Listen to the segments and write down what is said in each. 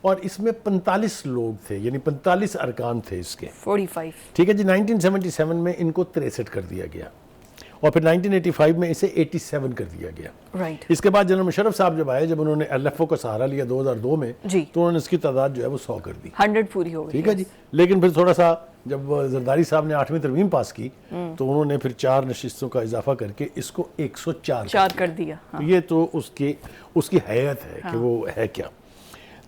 اور اس میں 45 لوگ تھے، یعنی 45 ارکان تھے اس کے، 45 ٹھیک ہے جی۔ 1977 میں ان کو 63 کر دیا گیا اور پھر 1985 میں اسے 87 کر دیا گیا۔ رائٹ اس کے بعد جنرل مشرف صاحب جب آئے، جب انہوں نے ایل ایف او کا سہارا لیا 2002 میں، جی تو انہوں نے اس کی تعداد جو ہے وہ 100 کر دی، 100 پوری ہو گئی، ٹھیک ہے جی۔ لیکن پھر تھوڑا سا جب زرداری صاحب نے 8ویں ترمیم پاس کی تو انہوں نے پھر 4 نشستوں کا اضافہ کر کے اس کو 104 4 کر دیا۔ تو یہ تو اس کی حیت ہے کہ وہ ہے کیا۔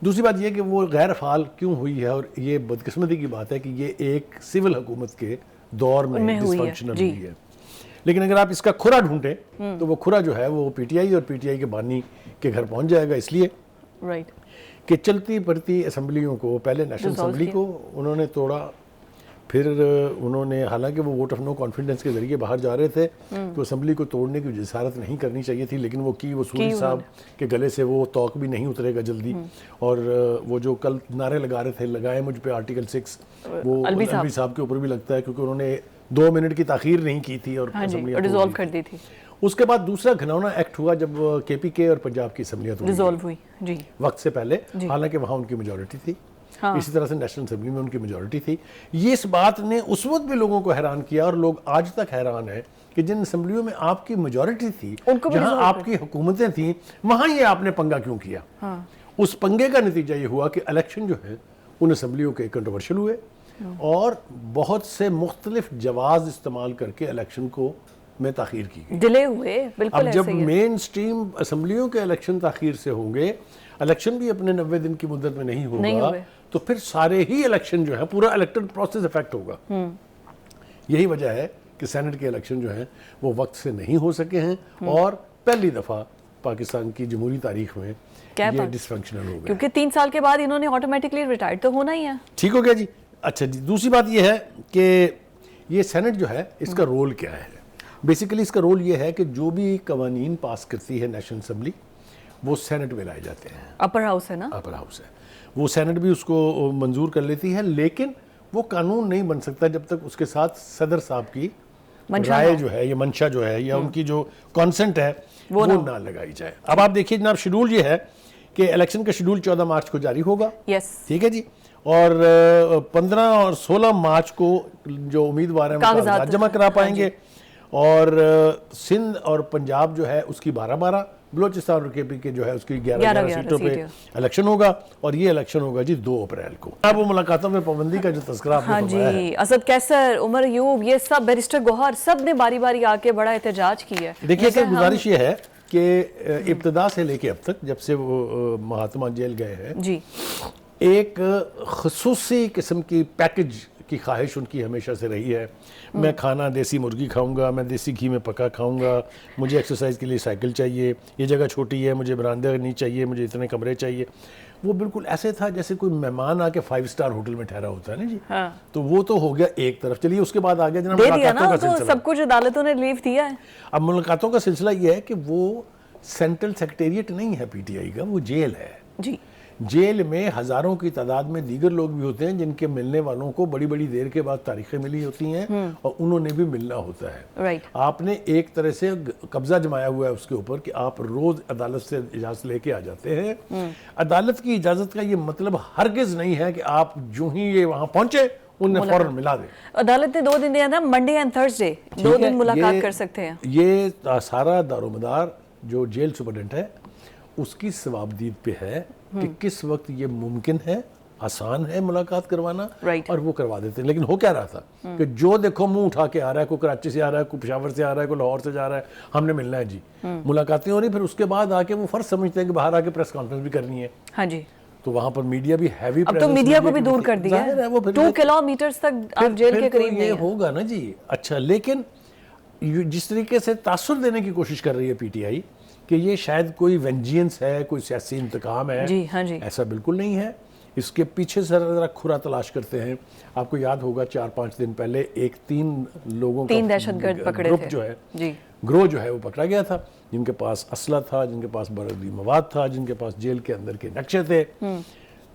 دوسری بات یہ کہ وہ غیر فعال کیوں ہوئی ہے، اور یہ بدقسمتی کی بات ہے کہ یہ ایک سول حکومت کے دور میں ڈس فنکشنل ہوئی ہے۔ لیکن اگر آپ اس کا کھرا ڈھونڈیں تو وہ کھرا جو ہے وہ پی ٹی آئی اور پی ٹی آئی کے بانی کے گھر پہنچ جائے گا، اس لیے رائٹ کہ چلتی پڑتی اسمبلیوں کو، پہلے نیشنل اسمبلی کو انہوں نے توڑا، پھر انہوں نے، حالانکہ وہ ووٹ آف نو کانفیڈنس کے ذریعے باہر جا رہے تھے تو اسمبلی کو توڑنے کی جسارت نہیں کرنی چاہیے تھی، لیکن وہ کی، وہ سوری صاحب کے گلے سے وہ توق بھی نہیں اترے گا جلدی۔ اور وہ جو کل نعرے لگا رہے تھے، لگائے مجھ پہ آرٹیکل 6، وہ الوی صاحب کے اوپر بھی لگتا ہے، کیونکہ انہوں نے 2 منٹ کی تاخیر نہیں کی تھی اور اسمبلیاں ڈیزالو کر دی تھی۔ اس کے بعد دوسرا گھناؤنا ایکٹ ہوا جب کے پی کے اور پنجاب کی اسمبلیاں ڈیزالو ہوئی جی وقت سے پہلے، حالانکہ وہاں ان کی میجورٹی تھی، اسی طرح سے نیشنل اسمبلی میں ان کی میجورٹی تھی۔ یہ اس بات نے اس وقت بھی لوگوں کو حیران کیا، اور لوگ آج تک حیران ہیں کہ جن اسمبلیوں میں آپ کی میجورٹی تھی، جہاں آپ کی حکومتیں تھیں، وہاں یہ آپ نے پنگا کیوں کیا۔ اس پنگے کا نتیجہ یہ ہوا کہ الیکشن جو ہے ان اسمبلیوں کے کنٹروورشل ہوئے، اور بہت سے مختلف جواز استعمال کر کے الیکشن کو میں تاخیر کی گئی، ڈیلے ہوئے۔ بالکل اب جب مین سٹریم اسمبلیوں کے الیکشن تاخیر سے ہوں گے، الیکشن بھی اپنے 90 دن کی مدت میں نہیں ہوگا، تو پھر سارے ہی الیکشن جو ہے، پورا الیکٹڈ پروسیس افیکٹ ہوگا۔ یہی وجہ ہے کہ سینٹ کے الیکشن جو ہیں وہ وقت سے نہیں ہو سکے ہیں، اور پہلی دفعہ پاکستان کی جمہوری تاریخ میں یہ ڈس فنکشنل ہو گیا، کیونکہ 3 سال کے بعد انہوں نے آٹومیٹکلی ریٹائرڈ تو ہونا ہی ہے۔ ٹھیک ہو گیا جی۔ اچھا جی، دوسری بات یہ ہے کہ یہ سینٹ جو ہے اس کا رول کیا ہے۔ بیسیکلی اس کا رول یہ ہے کہ جو بھی قوانین پاس کرتی ہے نیشنل اسمبلی، وہ سینٹ میں لائے جاتے ہیں۔ اپر ہاؤس ہے نا، اپر ہاؤس ہے، وہ سینٹ بھی اس کو منظور کر لیتی ہے، لیکن وہ قانون نہیں بن سکتا جب تک اس کے ساتھ صدر صاحب کی رائے جو ہے، یا منشا جو ہے، یا ان کی جو کانسنٹ ہے وہ نہ لگائی جائے۔ اب آپ دیکھیے جناب، شیڈول یہ ہے کہ الیکشن کا شیڈول 14 مارچ کو جاری ہوگا، ٹھیک ہے جی، اور 15 اور 16 مارچ کو جو امیدوار ہیں وہ کاغذات جمع کرا پائیں گے، اور سندھ اور پنجاب جو ہے اس کی 12 بلوچستان اور کے پی کے جو ہے اس کی 11 سیٹوں پہ الیکشن ہوگا، اور یہ الیکشن ہوگا جی 2 اپریل کو۔ اب وہ ملاقاتوں میں پابندی کا جو تذکرہ آپ نے فرمایا ہے، اسد کیسر، عمر ایوب، یہ سب، بیرسٹر گوہر، سب نے باری باری آ کے بڑا احتجاج کیا ہے۔ دیکھیے سر، گزارش یہ ہے کہ ابتدا سے لے کے اب تک، جب سے وہ مہاتما جیل گئے ہیں، جی ایک خصوصی قسم کی پیکج کی خواہش ان کی ہمیشہ سے رہی ہے۔ میں کھانا دیسی مرغی کھاؤں گا، میں دیسی گھی میں پکا کھاؤں گا، مجھے ایکسرسائز کے لیے سائیکل چاہیے، یہ جگہ چھوٹی ہے، مجھے برآمدہ نہیں چاہیے، مجھے اتنے کمرے چاہیے۔ وہ بالکل ایسے تھا جیسے کوئی مہمان آ کے 5 اسٹار ہوٹل میں ٹھہرا ہوتا ہے نا جی۔ تو وہ تو ہو گیا ایک طرف۔ چلیے اس کے بعد آگے جناب ملاقاتوں کا سلسلہ، سب کچھ عدالتوں نے لیو دیا ہے۔ اب ملاقاتوں کا سلسلہ یہ ہے کہ وہ سینٹرل سیکریٹریٹ نہیں ہے پی ٹی آئی کا، وہ جیل ہے جی۔ جیل میں ہزاروں کی تعداد میں دیگر لوگ بھی ہوتے ہیں جن کے ملنے والوں کو بڑی بڑی دیر کے بعد تاریخیں ملی ہوتی ہیں، اور انہوں نے بھی ملنا ہوتا ہے۔ آپ نے ایک طرح سے قبضہ جمایا ہوا ہے اس کے اوپر کہ آپ روز عدالت سے اجازت لے کے آ جاتے ہیں۔ عدالت کی اجازت کا یہ مطلب ہرگز نہیں ہے کہ آپ جو ہی یہ وہاں پہنچے انہیں فوراً ملا دیں۔ عدالت نے 2 دن دیا نا، منڈے اینڈ تھرسڈے، 2 دن ملاقات کر سکتے ہیں۔ یہ سارا دار و مدار جو جیل سپرڈنٹ ہے اس کی ثوابدید پہ ہے کہ کس وقت یہ ممکن ہے، آسان ہے ملاقات کروانا، اور وہ کروا دیتے ہیں۔ لیکن ہو کیا رہا تھا کہ جو دیکھو منہ اٹھا کے آ رہا ہے، کوئی کراچی سے آ رہا ہے، کوئی پشاور سے آ رہا ہے، کوئی لاہور سے جا رہا ہے، ہم نے ملنا ہے جی، ملاقاتیں ہو رہی، پھر اس کے بعد آ کے وہ فرض سمجھتے ہیں کہ باہر آ کے پریس کانفرنس بھی کرنی ہے۔ ہاں جی، تو وہاں پر میڈیا بھی ہیوی، اب تو میڈیا کو بھی دور کر دیا ہے، 2 کلومیٹرز تک آپ جیل کے قریب نہیں یہ ہوگا نا جی۔ اچھا، لیکن جس طریقے سے تاثر دینے کی کوشش کر رہی ہے پی ٹی آئی کہ یہ شاید کوئی وینجینس ہے، کوئی سیاسی انتقام ہے، ایسا بالکل نہیں ہے۔ اس کے پیچھے سے ذرا کھرا تلاش کرتے ہیں۔ آپ کو یاد ہوگا 4-5 دن پہلے ایک 3 لوگوں کا دہشت گرد پکڑے گروپ جو ہے، گروہ جو ہے وہ پکڑا گیا تھا، جن کے پاس اسلحہ تھا، جن کے پاس بردی مواد تھا، جن کے پاس جیل کے اندر کے نقشے تھے۔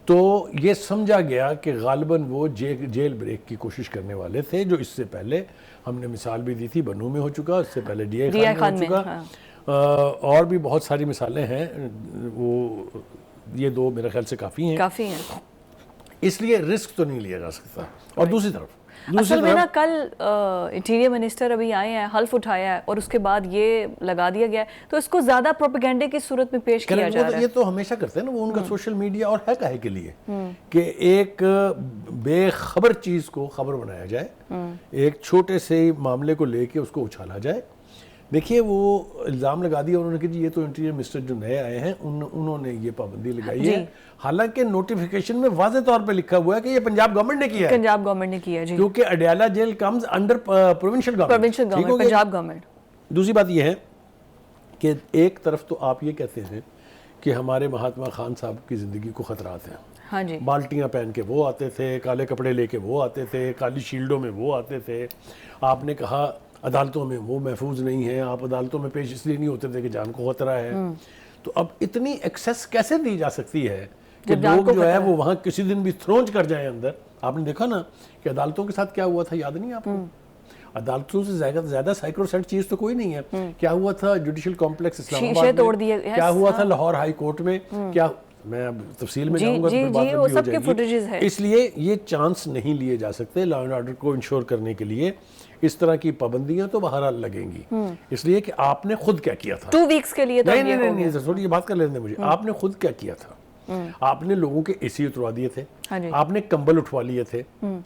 تو یہ سمجھا گیا کہ غالباً وہ جیل بریک کی کوشش کرنے والے تھے، جو اس سے پہلے ہم نے مثال بھی دی تھی، بنو میں ہو چکا، اس سے پہلے ڈی آئی خان میں ہو چکا، اور بھی بہت ساری مثالیں ہیں۔ وہ یہ دو میرے خیال سے کافی ہیں، کافی ہیں، اس لیے رسک تو نہیں لیا جا سکتا. اور دوسری طرف اصل میں نا کل انٹیریئر منسٹر ابھی آئے ہیں، حلف اٹھایا ہے اور اس کے بعد یہ لگا دیا گیا ہے، تو اس کو زیادہ پروپیگنڈے کی صورت میں پیش کیا جا رہا ہے. یہ تو ہمیشہ کرتے ہیں نا وہ ان کا سوشل میڈیا، اور ہے کاہے کے لیے کہ ایک بے خبر چیز کو خبر بنایا جائے، ایک چھوٹے سے معاملے کو لے کے اس کو اچھالا جائے. دیکھیے وہ الزام لگا دیا انہوں نے کہ جی یہ تو انٹیریئر منسٹر جو نئے آئے ہیں انہوں نے یہ پابندی لگائی ہے، حالانکہ نوٹیفیکیشن میں واضح طور پہ لکھا ہوا ہے کہ یہ پنجاب گورنمنٹ نے کیا ہے، پنجاب گورنمنٹ نے کیا جی، کیونکہ Adiala jail comes under provincial government, Punjab government. دوسری بات یہ ہے کہ ایک طرف تو آپ یہ کہتے ہیں کہ ہمارے مہاتما خان صاحب کی زندگی کو خطرات ہیں، ہاں جی، بالٹیاں پہن کے وہ آتے تھے، کالے کپڑے لے کے وہ آتے تھے، کالی شیلڈوں میں وہ آتے تھے. آپ نے کہا عدالتوں میں وہ محفوظ نہیں ہیں، آپ عدالتوں میں پیش اس لیے نہیں ہوتے تھے کہ جان کو خطرہ ہے. تو اب اتنی ایکسیس کیسے دی جا سکتی ہے کہ لوگ جو ہے وہ وہاں کسی دن بھی تھرونچ کر جائیں اندر. آپ نے دیکھا نا کہ عدالتوں کے ساتھ کیا ہوا تھا، یاد نہیں آپ کو؟ عدالتوں سے زیادہ سائیکروسیٹ چیز تو کوئی نہیں ہے. کیا ہوا تھا جوڈیشل کمپلیکس اسلام آباد میں، کیا ہوا تھا لاہور ہائی کورٹ میں، کیا میں اب تفصیل میں جاؤں گا تو بات لمبی ہو جائے گی. اس لیے یہ چانس نہیں لیے جا سکتے لا اینڈ آرڈر کو انشور کرنے کے لیے. اس طرح کی پابندیاں تو بہرحال لگیں گی، اس لیے کہ آپ نے خود کیا کیا تھا 2 ویکس کے لیے. نہیں تھوڑی یہ بات کر لینے دیں مجھے. آپ نے خود کیا کیا تھا؟ آپ نے لوگوں کے اے سی اتروا دیے تھے، آپ نے کمبل اٹھوا لیے تھے،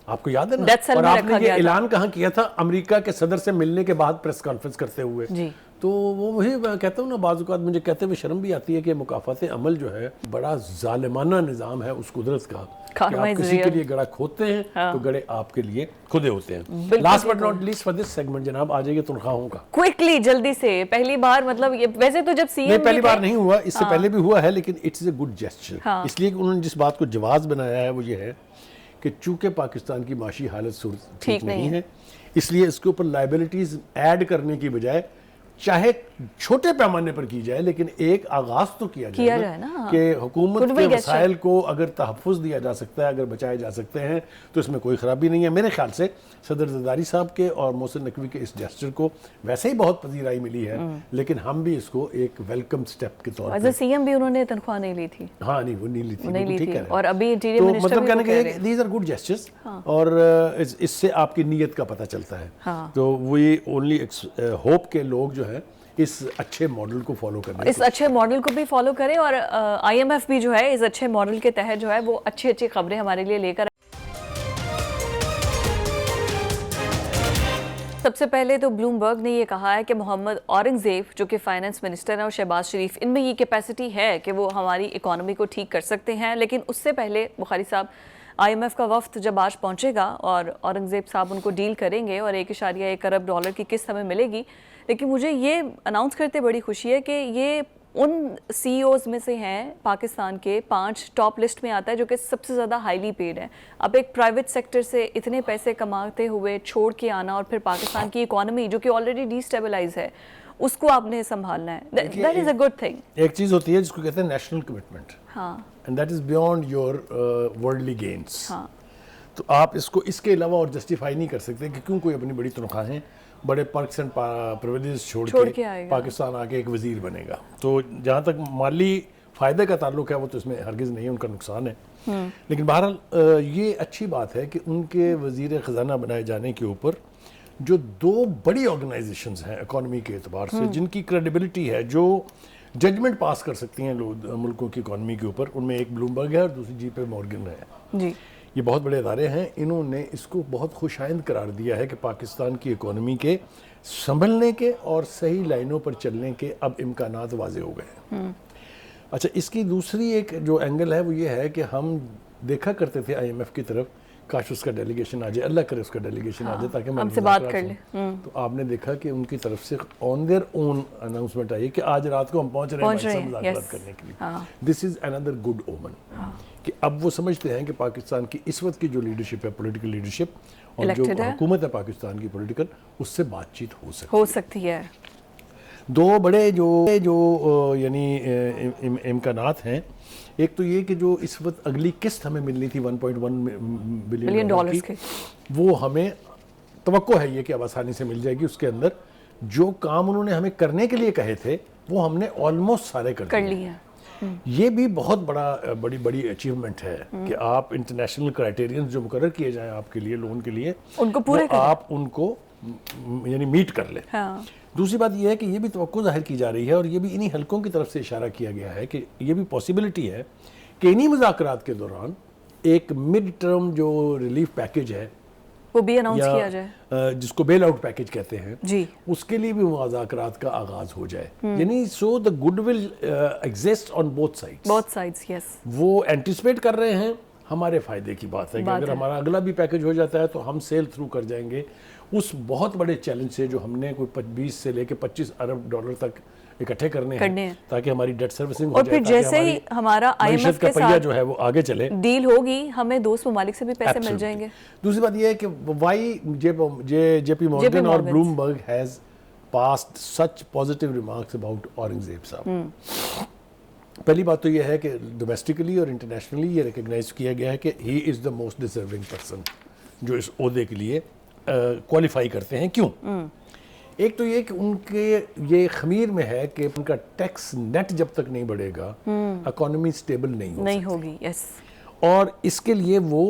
آپ کو یاد ہے نا؟ اور آپ نے یہ اعلان کہاں کیا تھا؟ امریکہ کے صدر سے ملنے کے بعد پریس کانفرنس کرتے ہوئے. تو وہی میں کہتا ہوں نا، بعض اوقات مجھے کہتے ہوئے شرم بھی آتی ہے کہ مکافات عمل جو ہے بڑا ظالمانہ نظام ہے اس قدرت کا کہ آپ کسی کے لیے گڑھا کھودتے ہیں تو گڑھے آپ کے لیے کھدے ہوتے ہیں. Last but not least for this segment جناب آ جائیے تنخواہوں کا. کوئکلی جلدی سے، پہلی بار مطلب یہ ویسے تو جب سی ایم پہلی بار نہیں ہوا، اس سے پہلے بھی ہوا ہے، لیکن اٹس اے گڈ جیسچر. اس لیے کہ انہوں نے جس بات کو جواز بنایا ہے وہ یہ ہے کہ چونکہ پاکستان کی معاشی حالت ٹھیک نہیں ہے، اس لیے اس کے اوپر لائبلٹیز ایڈ کرنے کی بجائے چاہے چھوٹے پیمانے پر کی جائے لیکن ایک آغاز تو کیا جائے نا کہ حکومت کے وسائل کو اگر تحفظ دیا جا سکتا ہے، اگر بچائے جا سکتے ہیں تو اس میں کوئی خرابی نہیں ہے. میرے خیال سے صدر زرداری صاحب کے اور محسن نقوی کے اس جیسچر کو ویسے ہی بہت پذیرائی ملی ہے، لیکن ہم بھی اس کو ایک ویلکم سٹیپ کے طور پر. سی ایم بھی انہوں نے تنخواہ نہیں لی تھی. ہاں نہیں وہ نہیں لی تھی، اور ابھی انٹیریئر منسٹر مطلب کہنے کہ دیز آر گڈ جیسچرز اور اس سے آپ کی نیت کا پتہ چلتا ہے. تو وی اونلی ہوپ کہ لوگ جو ہے اس اچھے ماڈل کو فالو کریں، اس اچھے ماڈل کو بھی فالو کریں، اور آئی ایم ایف بھی جو ہے اس اچھے ماڈل کے تحت جو ہے وہ اچھی خبریں ہمارے لیے لے کر. سب سے پہلے تو بلومبرگ نے یہ کہا ہے کہ محمد اورنگزیب جو کہ فائنانس منسٹر ہیں اور شہباز شریف، ان میں یہ کیپیسٹی ہے کہ وہ ہماری اکانومی کو ٹھیک کر سکتے ہیں. لیکن اس سے پہلے بخاری صاحب آئی ایم ایف کا وفد جب آج پہنچے گا اور اورنگزیب صاحب ان کو ڈیل کریں گے اور $1.1 ارب کی قسط ہمیں ملے گی. لیکن مجھے یہ اناؤنس کرتے بڑی خوشی ہے کہ یہ ان سی ای اوز میں سے ہیں پاکستان کے 5 ٹاپ لسٹ میں آتا ہے جو کہ سب سے زیادہ ہائیلی پیڈ ہیں. اب ایک پرائیویٹ سیکٹر سے اتنے پیسے کماتے ہوئے چھوڑ کے آنا اور پھر پاکستان کی اکانومی جو کہ آلریڈی ڈی اسٹیبلائز ہے اس کو آپ نے سنبھالنا ہے. That is a good thing. ایک چیز ہوتی ہے جس کو کہتے ہیں national commitment, and that is beyond your worldly gains. تو آپ اس کو اس کے علاوہ اور جسٹیفائی نہیں کر سکتے کہ کیوں کوئی اپنی بڑی تنخواہیں، بڑے پرکس اینڈ پریویلیجز چھوڑ کے پاکستان آ کے ایک وزیر بنے گا. تو جہاں تک مالی فائدے کا تعلق ہے وہ تو اس میں ہرگز نہیں، ان کا نقصان ہے. لیکن بہرحال یہ اچھی بات ہے کہ ان کے وزیر خزانہ بنائے جانے کے اوپر جو 2 بڑی آرگنائزیشنز ہیں اکانومی کے اعتبار سے جن کی کریڈیبلٹی ہے، جو ججمنٹ پاس کر سکتی ہیں ملکوں کی اکانومی کے اوپر، ان میں ایک بلومبرگ ہے اور دوسری جی پی مورگن ہے. یہ بہت بڑے ادارے ہیں. انہوں نے اس کو بہت خوش آئند قرار دیا ہے کہ پاکستان کی اکانومی کے سنبھلنے کے اور صحیح لائنوں پر چلنے کے اب امکانات واضح ہو گئے ہیں. اچھا، اس کی دوسری ایک جو اینگل ہے وہ یہ ہے کہ ہم دیکھا کرتے تھے آئی ایم ایف کی طرف، کاش اس کا ڈیلیگیشن آ جائے، اللہ کرے اس کا ڈیلیگیشن آ جائے تاکہ ہم سے بات کر لیں. تو آپ نے دیکھا کہ ان کی طرف سے آن دیئر اون اناؤنسمنٹ آئی کہ آج رات کو ہم پہنچ رہے ہیں مذاکرات کرنے کے لیے. دس از اندر گڈ اومن کہ اب وہ سمجھتے ہیں کہ پاکستان کی اس وقت کی جو لیڈرشپ ہے، پولیٹیکل لیڈرشپ اور جو حکومت ہے پاکستان کی پولیٹیکل، اس سے بات چیت ہو سکتی ہے. 2 بڑے جو یعنی امکانات ہیں. ایک تو یہ کہ جو اس وقت اگلی قسط ہمیں ملنی تھی $1.1 بلین کی، وہ ہمیں توقع ہے یہ کہ اب آسانی سے مل جائے گی. اس کے اندر جو کام انہوں نے ہمیں کرنے کے لیے کہے تھے وہ ہم نے آلموسٹ سارے کر لیے ہیں. یہ بھی بہت بڑی اچیومنٹ ہے کہ آپ انٹرنیشنل کرائٹیرینز جو مقرر کیے جائیں آپ کے لیے لون کے لیے ان کو پورے آپ ان کو یعنی میٹ کر لیں. دوسری بات یہ ہے کہ یہ بھی توقع ظاہر کی جا رہی ہے اور یہ بھی انہی حلقوں کی طرف سے اشارہ کیا گیا ہے کہ یہ بھی پاسبلٹی ہے کہ انہی مذاکرات کے دوران ایک مڈ ٹرم جو ریلیف پیکج ہے وہ بھی اناؤنس کیا جائے, جس کو بیل آؤٹ پیکج کہتے ہیں, جی اس کے لیے بھی مذاکرات کا آغاز ہو جائے. یعنی so the good will exist on both sides. Yes, وہ اینٹیسپیٹ کر رہے ہیں, ہمارے فائدے کی بات ہے کہ اگر ہمارا اگلا بھی پیکج ہو جاتا ہے تو ہم سیل تھرو کر جائیں گے اس بہت بڑے چیلنج سے جو ہم نے کوئی 20 سے لے کے 25 ارب ڈالر تک اکٹھے کرنے ہیں تاکہ ہماری ڈیٹ سروسنگ ہو جائے, اور پھر جیسے ہی ہمارا آئی ایم ایف کے ساتھ جو ہے وہ آگے چلے, ڈیل ہوگی, ہمیں دوست ممالک سے بھی پیسے مل جائیں گے. دوسری بات یہ ہے کہ وائی جے پی مورگن اور Bloomberg has passed such positive remarks about Aurangzeb صاحب. پہلی بات تو یہ ہے کہ ڈومیسٹکلی اور انٹرنیشنلی یہ ریکگنائز کیا گیا ہے کہ ہی از دا موسٹ ڈیزرونگ پرسن جو اس عہدے کے لیے کوالیفائی کرتے ہیں. کیوں؟ ایک تو یہ کہ ان کے یہ خمیر میں ہے کہ ان کا ٹیکس نیٹ جب تک نہیں بڑھے گا اکانومی سٹیبل نہیں ہوگی. یس, اور اس کے لیے وہ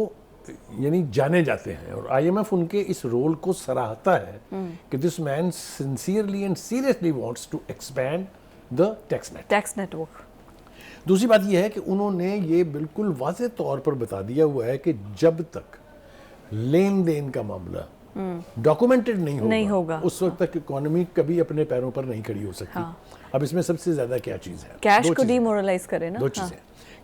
یعنی جانے جاتے ہیں, اور آئی ایم ایف ان کے اس رول کو سراہتا ہے کہ this man sincerely and seriously wants to expand the tax network. دوسری بات یہ ہے کہ انہوں نے یہ بالکل واضح طور پر بتا دیا ہوا ہے کہ جب تک لین دین کا معاملہ ڈاکومنٹڈ نہیں ہوگا اس وقت تک اکانومی کبھی اپنے پیروں پر نہیں کھڑی ہو سکتی. اب اس میں سب سے زیادہ کیا چیز ہے؟ کیش کو ڈی مورلائز کرے نا. دو چیزیں.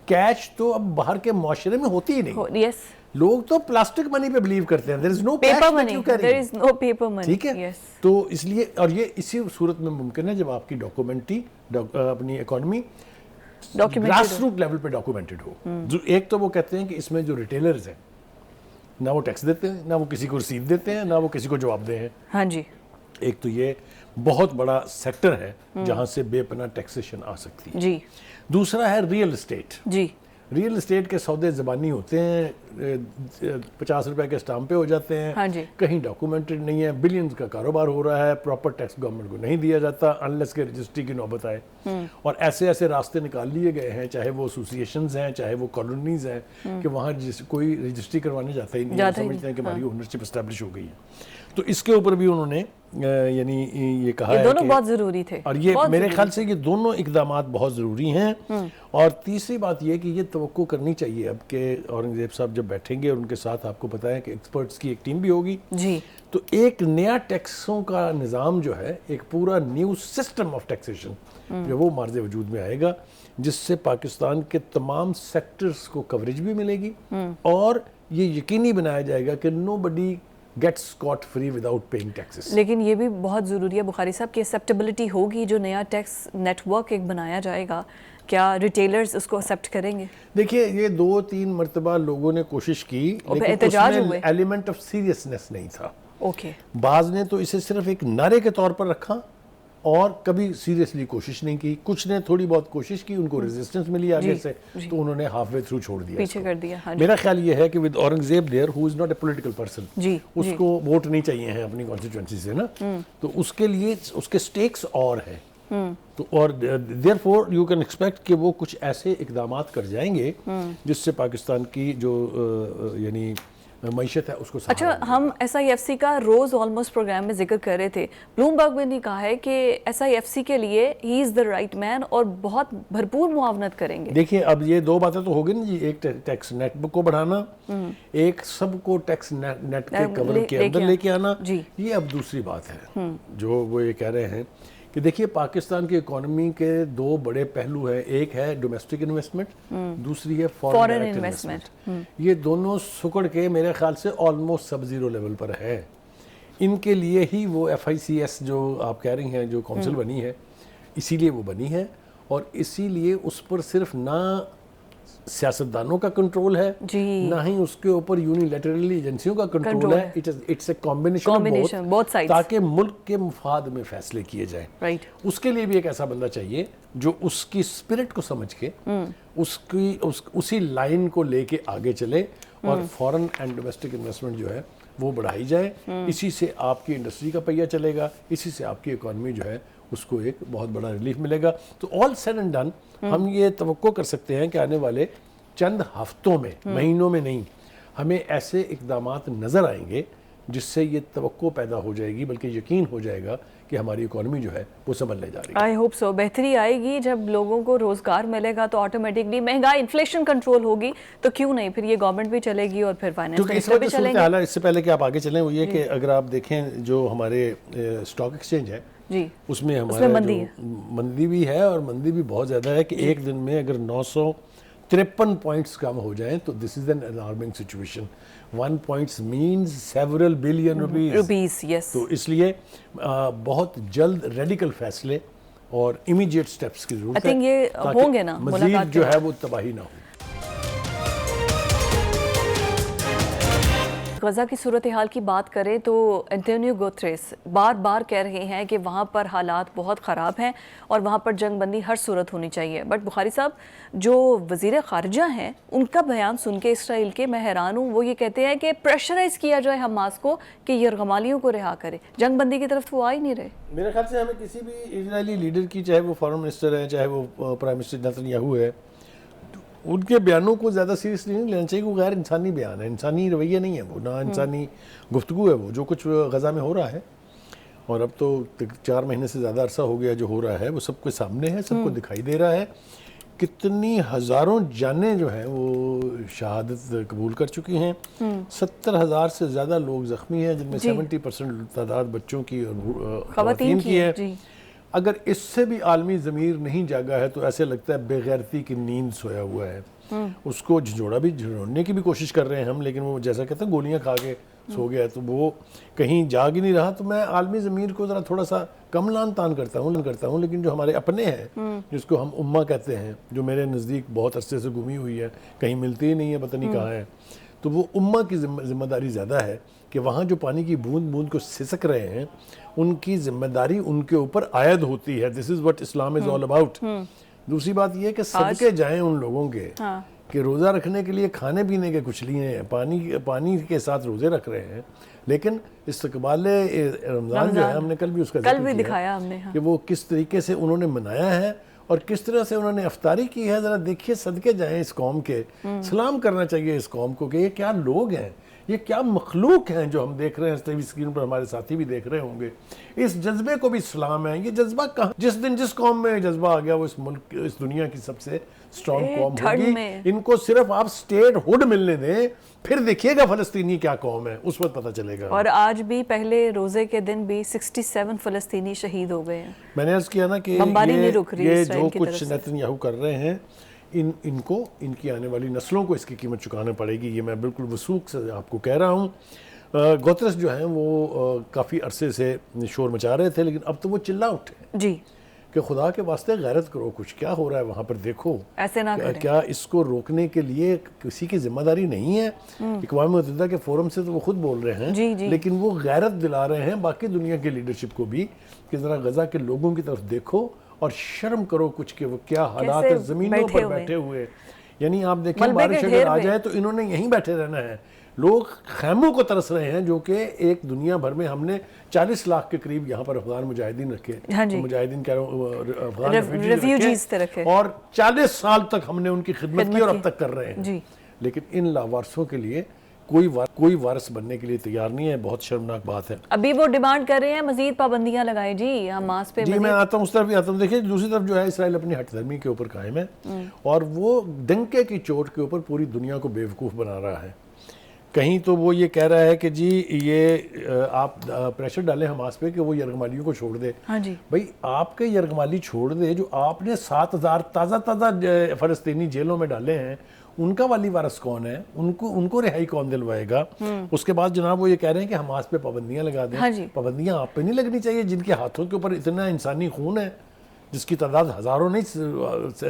کیش تو اب باہر کے معاشرے میں ہوتی ہی نہیں. یس, لوگ تو پلاسٹک منی پہ بلیو کرتے ہیں. there is no paper cash that money, you carry. there is no paper money. ٹھیک ہے, تو اس لیے, اور یہ اسی صورت میں ممکن ہے جب آپ کی ڈاکومنٹی اپنی اکانومی گراس روٹ لیول پہ ڈاکومنٹڈ ہو. ایک تو وہ کہتے ہیں کہ اس میں جو ریٹیلرز ہیں نہ وہ ٹیکس دیتے ہیں, نہ وہ کسی کو رسید دیتے ہیں, نہ وہ کسی کو جواب دے ہیں. ہاں جی, ایک تو یہ بہت بڑا سیکٹر ہے جہاں سے بے پناہ ٹیکسیشن آ سکتی ہے. جی. دوسرا ہے ریئل اسٹیٹ. جی, ریئل اسٹیٹ کے سودے زبانی ہوتے ہیں, 50 روپے کے اسٹامپ پہ ہو جاتے ہیں. ہاں جی, کہیں ڈاکومنٹڈ نہیں ہے, بلینز کا کاروبار ہو رہا ہے, پراپر ٹیکس گورنمنٹ کو نہیں دیا جاتا انلیس کہ رجسٹری کی نوبت آئے. اور ایسے راستے نکال لیے گئے ہیں, چاہے وہ ایسوسیشنز ہیں, چاہے وہ کالونیز ہیں, کہ وہاں کوئی رجسٹری کروانے جاتا ہی نہیں, سمجھتے ہیں کہ ہماری اونرشپ اسٹیبلش ہو گئی ہے. تو اس کے اوپر بھی انہوں نے یعنی یہ کہا ہے کہ دونوں بہت ضروری تھے, اور یہ میرے خیال سے یہ دونوں اقدامات بہت ضروری ہیں. اور تیسری بات یہ کہ یہ توقع کرنی چاہیے اب کہ اورنگزیب صاحب جب بیٹھیں گے اور ان کے ساتھ آپ کو پتہ ہے کہ ایکسپرٹس کی ایک ٹیم بھی ہوگی, جی, تو ایک نیا ٹیکسوں کا نظام جو ہے, ایک پورا نیو سسٹم آف ٹیکسیشن جو وہ مارز وجود میں آئے گا, جس سے پاکستان کے تمام سیکٹرز کو کوریج بھی ملے گی اور یہ یقینی بنایا جائے گا کہ نو بڈی gets caught free without paying taxes. لیکن یہ بھی بہت ضروری ہے بخاری صاحب کہ ایکسیپٹیبلٹی ہوگی. جو نیا ٹیکس نیٹ ورک ایک بنایا جائے گا, کیا ریٹیلرز اس کو ایکسیپٹ کریں گے؟ دیکھیے, یہ 2-3 مرتبہ لوگوں نے کوشش کی لیکن اس میں ایلیمنٹ آف سیریسنس نہیں تھا. اوکے, بعض نے تو اسے صرف ایک نعرے کے طور پر رکھا اور کبھی سیریسلی کوشش نہیں کی. کچھ نے تھوڑی بہت کوشش کی, ان کو ریزسٹنس ملی آگے سے, تو انہوں نے ہاف وے تھرو چھوڑ دیا, پیچھے کر دیا. میرا خیال یہ ہے کہ with Aurangzeb there who is not a political person, اس کو ووٹ نہیں چاہیے ہیں اپنی کانسٹیٹوئنسی سے نا, تو اس کے لیے اس کے سٹیکس اور ہیں. تو اور therefore you can expect کہ وہ کچھ ایسے اقدامات کر جائیں گے جس سے پاکستان کی جو یعنی معیشت ہے اس کو. اچھا, ہم ایس آئی ایف سی کا روز آلموسٹ پروگرام میں ذکر کر رہے تھے. بلومبرگ نے کہا ہے کہ ایس آئی ایف سی کے لیے ہی از دا رائٹ مین اور بہت بھرپور معاونت کریں گے. دیکھیں, اب یہ 2 باتیں تو ہو گئی نا جی, ایک ٹیکس نیٹ کو بڑھانا, ایک سب کو ٹیکس نیٹ کے کور کے اندر لے کے آنا. یہ اب دوسری بات ہے جو وہ یہ کہہ رہے ہیں کہ دیکھیے پاکستان کی اکانومی کے 2 بڑے پہلو ہیں. ایک ہے ڈومیسٹک انویسٹمنٹ, دوسری ہے فارن انویسٹمنٹ. یہ دونوں سکڑ کے میرے خیال سے آلموسٹ سب زیرو لیول پر ہے. ان کے لیے ہی وہ FICS جو آپ کہہ رہی ہیں جو کونسل بنی ہے, اسی لیے وہ بنی ہے, اور اسی لیے اس پر صرف نہ سیاستدانوں کا کنٹرول ہے, نہ ہی اس کے اوپر یونیلیٹرلی ایجنسیوں کا کنٹرول ہے. It's a combination of both, تاکہ ملک کے مفاد میں فیصلے کیے جائیں. اس کے لیے بھی ایک ایسا بندہ چاہیے جو اس کی اسپرٹ کو سمجھ کے اسی لائن کو لے کے آگے چلے, اور فارن اینڈ ڈومیسٹک انویسٹمنٹ جو ہے وہ بڑھائی جائے. اسی سے آپ کی انڈسٹری کا پہیہ چلے گا, اسی سے آپ کی اکانومی جو ہے اس کو ایک بہت بڑا ریلیف ملے گا. تو آل سیڈ اینڈ ڈن ہم یہ توقع کر سکتے ہیں کہ آنے والے چند ہفتوں میں, مہینوں میں نہیں, ہمیں ایسے اقدامات نظر آئیں گے جس سے یہ توقع پیدا ہو جائے گی, بلکہ یقین ہو جائے گا کہ ہماری اکانومی جو ہے وہ سنبھلنے جا رہی ہے. I hope so. بہتری آئے گی جب لوگوں کو روزگار ملے گا تو آٹومیٹکلی مہنگائی, انفلیشن کنٹرول ہوگی, تو کیوں نہیں پھر یہ گورنمنٹ بھی چلے گی اور پھر فائنانس منسٹر بھی چلیں گے. اس سے پہلے کہ آپ آگے چلیں وہ یہ کہ اگر آپ دیکھیں جو ہمارے اسٹاک ایکسچینج ہے جی اس میں ہمارا مندی بھی ہے, اور مندی بھی بہت زیادہ ہے کہ ایک دن میں اگر 953 پوائنٹس کم ہو جائیں تو this is an alarming situation. 1 points means several billion rupees. Yes. تو اس لیے بہت جلد ریڈیکل فیصلے اور امیجیٹ سٹیپس کی ضرورت ہے. I think یہ ہوں گے نا مزید جو ہے وہ تباہی نہ ہو. غزہ کی صورتحال کی بات کریں تو انتونیو گوتریس بار بار کہہ رہے ہیں کہ وہاں پر حالات بہت خراب ہیں اور وہاں پر جنگ بندی ہر صورت ہونی چاہیے. بٹ بخاری صاحب جو وزیر خارجہ ہیں ان کا بیان سن کے اسرائیل کے میں حیران ہوں. وہ یہ کہتے ہیں کہ پریشرائز کیا جائے حماس کو کہ یرغمالیوں کو رہا کرے, جنگ بندی کی طرف تو آ ہی نہیں رہے. میرے خیال سے ہمیں کسی بھی اسرائیلی لیڈر کی, چاہے وہ فارن منسٹر ہے چاہے وہ پرائم منسٹر نیتن یاہو ہے, ان کے بیانوں کو زیادہ سیریسلی نہیں لینا چاہیے. وہ غیر انسانی بیان ہے, انسانی رویہ نہیں ہے وہ, نہ انسانی گفتگو ہے وہ. جو کچھ غزہ میں ہو رہا ہے, اور اب تو 4 مہینے سے زیادہ عرصہ ہو گیا جو ہو رہا ہے, وہ سب کے سامنے ہے, سب کو دکھائی دے رہا ہے. کتنی ہزاروں جانیں جو ہیں وہ شہادت قبول کر چکی ہیں. 70,000 سے زیادہ لوگ زخمی ہیں, جن میں 70% تعداد بچوں کی اور خواتین کی ہے. اگر اس سے بھی عالمی ضمیر نہیں جاگا ہے تو ایسے لگتا ہے بے غیرتی کی نیند سویا ہوا ہے. اس کو جھنجھوڑنے کی بھی کوشش کر رہے ہیں ہم, لیکن وہ جیسا کہتے ہیں گولیاں کھا کے سو گیا ہے, تو وہ کہیں جاگ ہی نہیں رہا. تو میں عالمی ضمیر کو ذرا تھوڑا سا کم لان تان کرتا ہوں, لیکن جو ہمارے اپنے ہیں جس کو ہم امہ کہتے ہیں, جو میرے نزدیک بہت عرصے سے گمی ہوئی ہے, کہیں ملتی ہی نہیں ہے, پتہ نہیں کہاں ہے, تو وہ امہ کی ذمہ داری زیادہ ہے کہ وہاں جو پانی کی بوند بوند کو سسک رہے ہیں ان کی ذمہ داری ان کے اوپر عائد ہوتی ہے. This is what Islam is all about. دوسری بات یہ کہ صدقے جائیں ان لوگوں کے کہ روزہ رکھنے کے لیے کھانے پینے کے کچھ لیے ہیں, پانی کے ساتھ روزے رکھ رہے ہیں, لیکن استقبال رمضان جو ہے, ہم نے کل بھی اس کا ذکر دکھایا ہم نے کہ وہ کس طریقے سے انہوں نے منایا ہے اور کس طرح سے انہوں نے افطاری کی ہے. ذرا دیکھیے, صدقے جائیں اس قوم کے, سلام کرنا چاہیے اس قوم کو کہ یہ کیا لوگ ہیں, یہ کیا مخلوق ہیں جو ہم دیکھ رہے ہیں ٹی وی اسکرین پر, ہمارے ساتھی بھی دیکھ رہے ہوں گے. اس جذبے کو بھی سلام ہے. یہ جذبہ کہاں, جس دن جس قوم میں جذبہ آ گیا وہ اس ملک, اس دنیا کی سب سے سٹرونگ قوم ہوگی. ان کو صرف آپ سٹیٹ ہوڈ ملنے دیں, پھر دیکھیے گا فلسطینی کیا قوم ہے, اس وقت پتہ چلے گا. اور آج بھی پہلے روزے کے دن بھی 67 فلسطینی شہید ہو گئے ہیں. میں نے عرض کیا نا کہ یہ جو کچھ نیتن یاہو کر رہے ہیں, ان کو, ان کی آنے والی نسلوں کو اس کی قیمت چکانا پڑے گی. یہ میں بالکل وثوق سے آپ کو کہہ رہا ہوں. گوترس جو ہیں وہ کافی عرصے سے شور مچا رہے تھے, لیکن اب تو وہ چلا اٹھے جی کہ خدا کے واسطے غیرت کرو, کچھ کیا ہو رہا ہے وہاں پر دیکھو, ایسے نہ کریں. کیا اس کو روکنے کے لیے کسی کی ذمہ داری نہیں ہے؟ اقوام متحدہ کے فورم سے تو وہ خود بول رہے ہیں, لیکن وہ غیرت دلا رہے ہیں باقی دنیا کی لیڈرشپ کو بھی کہ ذرا غزہ کے لوگوں کی طرف دیکھو اور شرم کرو کچھ کہ وہ کیا حالات ہے زمینوں پر بیٹھے ہوئے. یعنی آپ دیکھیں بارش اگر آ جائے تو انہوں نے یہیں بیٹھے رہنا ہے. لوگ خیموں کو ترس رہے ہیں, جو کہ ایک دنیا بھر میں ہم نے 40 لاکھ کے قریب یہاں پر افغان مجاہدین رکھے, مجاہدین کہہ رہا ہوں افغان ریفیوجیز رکھے, اور 40 سال تک ہم نے ان کی خدمت کی اور اب تک کر رہے ہیں. لیکن ان لاوارثوں کے لیے کوئی وارث بننے کے لیے تیار نہیں ہے. بہت شرمناک بات ہے. ابھی وہ ڈیمانڈ کر رہے ہیں مزید پابندیاں لگائیں جی حماس پہ. جی میں آتا ہوں, اس طرف بھی آتا ہوں. دیکھیں دوسری طرف جو ہے اسرائیل اپنی ہٹ دھرمی کے اوپر قائم ہے, اور وہ ڈنکے کی چوٹ کے اوپر پوری دنیا کو بیوقوف بنا رہا ہے. کہیں تو وہ یہ کہہ رہا ہے کہ جی یہ آپ پریشر ڈالیں حماس پہ کہ وہ یرغمالیوں کو چھوڑ دے. بھائی آپ کے یرغمالی چھوڑ دے, جو آپ نے 7,000 تازہ فلسطینی جیلوں میں ڈالے ہیں, ان کا والی وارث کون ہے؟ ان کو رہائی کون دلوائے گا؟ اس کے بعد جناب وہ یہ کہہ رہے ہیں کہ حماس پہ پابندیاں لگا دیں. پابندیاں آپ پہ نہیں لگنی چاہیے جن کے ہاتھوں کے اوپر اتنا انسانی خون ہے, جس کی تعداد ہزاروں نہیں,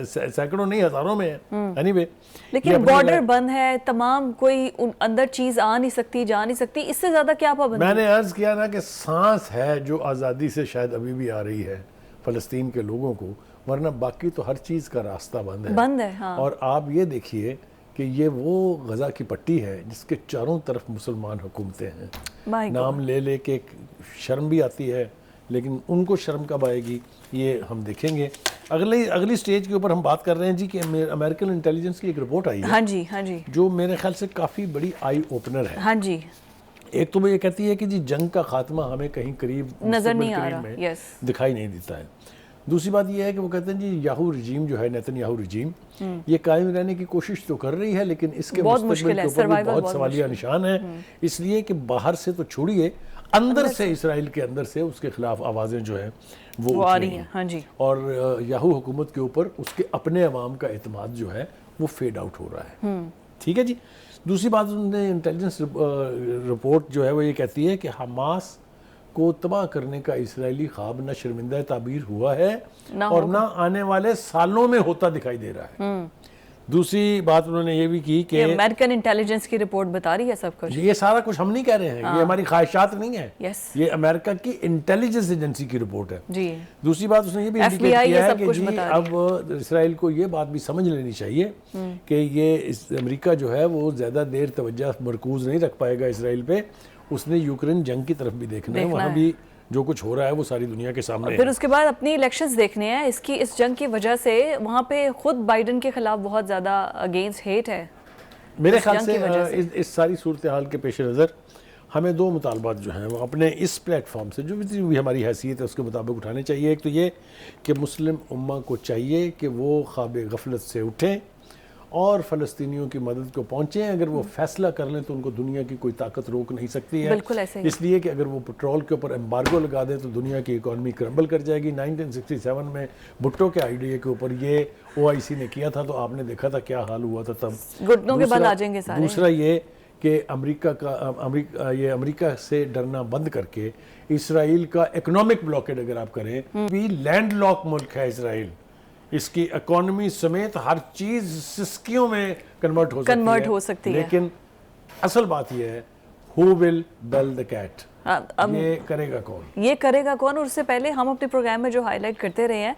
سینکڑوں نہیں, ہزاروں میں ہے. اینی وے, لیکن بارڈر بند ہے, تمام کوئی اندر چیز آ نہیں سکتی, جا نہیں سکتی, اس سے زیادہ کیا پابندی؟ میں نے عرض کیا نا کہ سانس ہے جو آزادی سے شاید ابھی بھی آ رہی ہے فلسطین کے لوگوں کو, ورنہ باقی تو ہر چیز کا راستہ بند ہے. اور آپ یہ دیکھیے کہ یہ وہ غزہ کی پٹی ہے جس کے چاروں طرف مسلمان حکومتیں ہیں. نام لے کے شرم بھی آتی ہے لیکن ان کو شرم کب آئے گی یہ ہم دیکھیں گے. اگلی سٹیج کے اوپر ہم بات کر رہے ہیں جی کہ امریکن انٹیلیجنس کی ایک رپورٹ آئی ہے ہاں جی ہاں جی جو میرے خیال سے کافی بڑی آئی اوپنر ہے. ہاں جی. ایک تو وہ یہ کہتی ہے کہ جی جنگ کا خاتمہ ہمیں کہیں قریب نظر نہیں آ قریب رہا. میں یس. دکھائی نہیں دیتا ہے. دوسری بات یہ ہے کہ وہ کہتے ہیں جی یاہو رجیم جو ہے نیتن یاہو رجیم یہ قائم رہنے کی کوشش تو کر رہی ہے لیکن اس کے مستقبل کے اوپر بھی بہت سوالیہ نشان ہے, اس لیے کہ باہر سے تو چھوڑیے اندر سے اسرائیل کے اندر سے اس کے خلاف آوازیں جو ہیں وہ آ رہی ہیں. ہاں جی. اور یاہو حکومت کے اوپر اس کے اپنے عوام کا اعتماد جو ہے وہ فیڈ آؤٹ ہو رہا ہے. ٹھیک ہے جی. دوسری بات انہوں نے انٹیلیجنس رپورٹ جو ہے وہ یہ کہتی ہے کہ حماس کو تباہ کرنے کا اسرائیلی خواب نہ شرمندہ تعبیر ہوا ہے اور نہ آنے والے سالوں میں ہوتا دکھائی دے رہا ہے. دوسری بات انہوں نے یہ بھی کی کہ امریکن انٹیلیجنس کی رپورٹ بتا رہی ہے سب کچھ. یہ سارا کچھ ہم نہیں کہہ رہے ہیں, یہ ہماری خواہشات نہیں ہیں, یس, یہ امریکہ کی انٹیلیجنس ایجنسی کی رپورٹ ہے. جی. دوسری بات اس نے یہ بھی انڈیکیٹ کیا ہے کہ جی اب اسرائیل کو یہ بات بھی سمجھ لینی چاہیے کہ یہ امریکہ جو ہے وہ زیادہ دیر توجہ مرکوز نہیں رکھ پائے گا اسرائیل پہ. اس نے یوکرین جنگ کی طرف بھی دیکھنا ہے, وہاں بھی جو کچھ ہو رہا ہے وہ ساری دنیا کے سامنے ہے. پھر اس کے بعد اپنی الیکشنز دیکھنے ہیں. اس جنگ کی وجہ سے وہاں پہ خود بائیڈن کے خلاف بہت زیادہ اگینسٹ ہیٹ ہے. میرے خیال سے اس ساری صورتحال کے پیش نظر ہمیں دو مطالبات جو ہیں وہ اپنے اس پلیٹ فارم سے جو بھی ہماری حیثیت ہے اس کے مطابق اٹھانے چاہیے. ایک تو یہ کہ مسلم امہ کو چاہیے کہ وہ خواب غفلت سے اٹھیں اور فلسطینیوں کی مدد کو پہنچیں. اگر وہ فیصلہ کر لیں تو ان کو دنیا کی کوئی طاقت روک نہیں سکتی ہے. بالکل ایسے ہی. اس لیے کہ اگر وہ پیٹرول کے اوپر ایمبارگو لگا دیں تو دنیا کی اکانومی کرمبل کر جائے گی. 1967 میں بھٹو کے آئیڈیا کے اوپر یہ OIC نے کیا تھا تو آپ نے دیکھا تھا کیا حال ہوا تھا تب. گھٹنوں کے بل آ جائیں گے سارے. دوسرا یہ کہ امریکہ سے ڈرنا بند کر کے اسرائیل کا اکنامک بلاکیڈ اگر آپ کریں, بھی لینڈ لاک ملک ہے اسرائیل, اس کی اکانومی سمیت ہر چیز سسکیوں میں کنورٹ ہو سکتی ہے. لیکن اصل بات یہ ہے who will bell the cat, یہ کرے گا کون. اور اس سے پہلے ہم اپنے پروگرام میں جو ہائی لائٹ کرتے رہے ہیں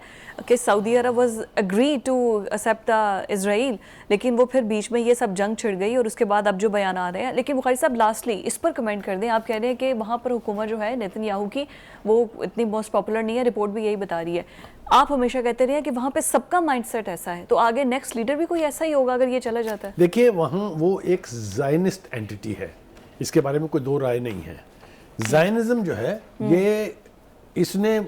کہ سعودی عرب واز اگری ٹو ایکسیپٹ اسرائیل, لیکن وہ پھر بیچ میں یہ سب جنگ چھڑ گئی اور اس کے بعد اب جو بیان آ رہے ہیں. لیکن بخاری صاحب لاسٹلی اس پر کمنٹ کر دیں. آپ کہہ رہے ہیں کہ وہاں پر حکومت جو ہے نیتن یاہو کی وہ اتنی موسٹ پاپولر نہیں ہے, رپورٹ بھی یہی بتا رہی ہے. آپ ہمیشہ کہتے رہے ہیں کہ وہاں پہ سب کا مائنڈ سیٹ ایسا ہے, تو آگے نیکسٹ لیڈر بھی کوئی ایسا ہی ہوگا اگر یہ چلا جاتا ہے. دیکھیے وہاں وہ ایک زائنسٹ اینٹی ہے, اس کے بارے میں کوئی دو رائے نہیں ہے. زائنزم جو ہے یہ اس نے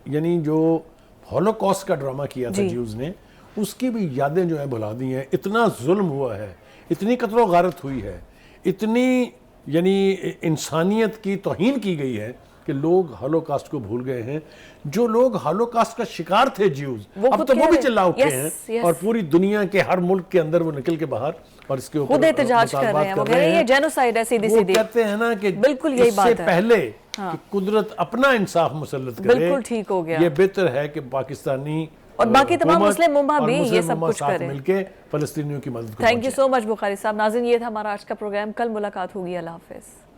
یعنی جو ہولوکاسٹ کا ڈرامہ کیا تھا جیوز نے, اس کی بھی یادیں جو ہیں بھلا دی ہیں. اتنا ظلم ہوا ہے, اتنی قتل و غارت ہوئی ہے, اتنی یعنی انسانیت کی توہین کی گئی ہے کہ لوگ ہولوکاسٹ کو بھول گئے ہیں. جو لوگ ہولوکاسٹ کا شکار تھے جیوز, اب تو وہ بھی چلا اٹھے ہیں اور پوری دنیا کے ہر ملک کے اندر وہ نکل کے باہر اور اس کے اوپر خود احتجاج کر رہے ہیں. یہ جینوسائیڈ ہے سیدھی سیدھی. وہ کہتے ہیں نا کہ بالکل یہی بات ہے, اس سے پہلے کہ قدرت اپنا انصاف مسلط کرے, بالکل ٹھیک ہو گیا. یہ بہتر ہے کہ پاکستانی اور باقی تمام مسلم امہ بھی یہ سب کچھ کریں, مل کے فلسطینیوں کی مدد کو. تھینک یو سو مچ بخاری صاحب. ناظرین یہ تھا ہمارا آج کا پروگرام. کل ملاقات ہوگی. اللہ حافظ.